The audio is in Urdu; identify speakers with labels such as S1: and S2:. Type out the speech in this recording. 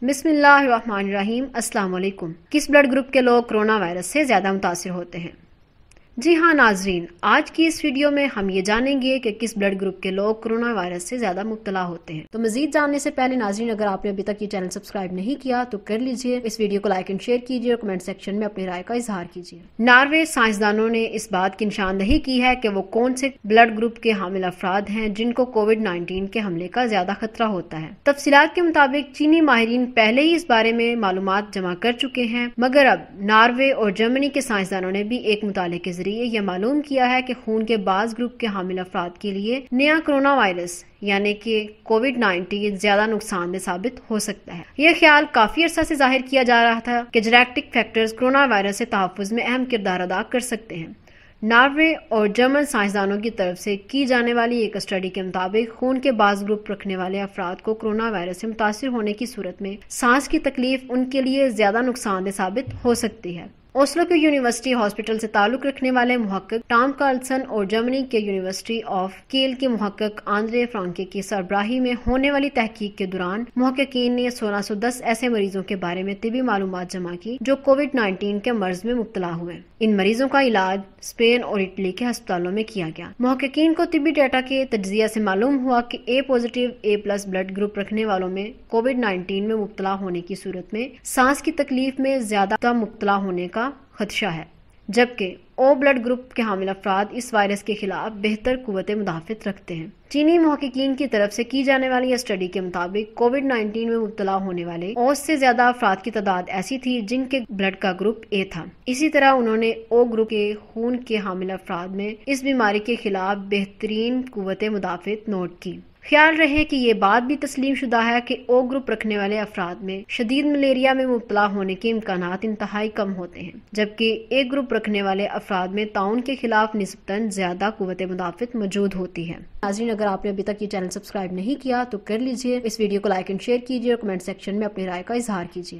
S1: بسم اللہ الرحمن الرحیم۔ السلام علیکم۔ کس بلڈ گروپ کے لوگ کرونا وائرس سے زیادہ متاثر ہوتے ہیں؟ جی ہاں ناظرین، آج کی اس ویڈیو میں ہم یہ جانیں گے کہ کس بلڈ گروپ کے لوگ کرونا وائرس سے زیادہ مبتلا ہوتے ہیں۔ تو مزید جاننے سے پہلے ناظرین، اگر آپ نے ابھی تک یہ چینل سبسکرائب نہیں کیا تو کر لیجئے، اس ویڈیو کو لائک اینڈ شیئر کیجئے اور کمنٹ سیکشن میں اپنی رائے کا اظہار کیجئے۔ ناروے سائنسدانوں نے اس بات کی نشاندہی کی ہے کہ وہ کون سے بلڈ گروپ کے حامل افراد ہیں جن کو کووڈ-19 کے حملے کا زیادہ خطرہ ہوتا ہے۔ تفصیلات کے مطابق چینی ماہرین پہلے ہی اس بارے میں معلومات جمع کر چکے ہیں، مگر اب ناروے اور جرمنی کے سائنسدانوں نے بھی ایک مطالعے کے ذریعے یہ معلوم کیا ہے کہ خون کے بعض گروپ کے حامل افراد کے لیے نیا کرونا وائرس یعنی کہ کووڈ-19 زیادہ نقصان دہ ثابت ہو سکتا ہے۔ یہ خیال کافی عرصہ سے ظاہر کیا جا رہا تھا کہ جینیٹک فیکٹرز کرونا وائرس سے تحفظ میں اہم کردار ادا کر سکتے ہیں۔ ناروے اور جرمن سائنسدانوں کی طرف سے کی جانے والی ایک اسٹڈی کے مطابق خون کے بعض گروپ رکھنے والے افراد کو کرونا وائرس سے متاثر ہونے کی صورت میں سانس کی تکلیف ان کے لیے زیادہ نقصان دہ ثابت ہو سکتی ہے۔ اوسلو کے یونیورسٹی ہاسپٹل سے تعلق رکھنے والے محقق ٹام کارلسن اور جرمنی کے یونیورسٹی آف کیل کے محقق آندرے فرانکے کی سربراہی میں ہونے والی تحقیق کے دوران محققین نے 1610 ایسے مریضوں کے بارے میں طبی معلومات جمع کی جو کووڈ-19 کے مرض میں مبتلا ہوئے۔ ان مریضوں کا علاج اسپین اور اٹلی کے ہسپتالوں میں کیا گیا۔ محققین کو طبی ڈیٹا کے تجزیہ سے معلوم ہوا کہ A positive A plus blood group رکھنے والوں میں کووڈ-19 میں مبتلا ہونے کی صورت میں سانس کی تکلیف میں زیادہ مبتلا ہونے کا خدشہ ہے، جبکہ او بلڈ گروپ کے حامل افراد اس وائرس کے خلاف بہتر قوت مدافعت رکھتے ہیں۔ چینی محققین کی طرف سے کی جانے والی اسٹڈی کے مطابق کووڈ-19 میں مبتلا ہونے والے او سے زیادہ افراد کی تعداد ایسی تھی جن کے بلڈ کا گروپ اے تھا۔ اسی طرح انہوں نے او گروپ کے خون کے حامل افراد میں اس بیماری کے خلاف بہترین قوت مدافعت نوٹ کی۔ خیال رہے کہ یہ بات بھی تسلیم شدہ ہے کہ او گروپ رکھنے والے افراد میں شدید ملیریا میں مبتلا ہونے کے امکانات انتہائی کم ہوتے ہیں، جبکہ اے گروپ رکھنے والے افراد میں طاعون کے خلاف نسبتاً زیادہ قوت مدافعت موجود ہوتی ہے۔ ناظرین، اگر آپ نے ابھی تک یہ چینل سبسکرائب نہیں کیا تو کر لیجئے، اس ویڈیو کو لائک اینڈ شیئر کیجئے اور کمنٹ سیکشن میں اپنی رائے کا اظہار کیجئے۔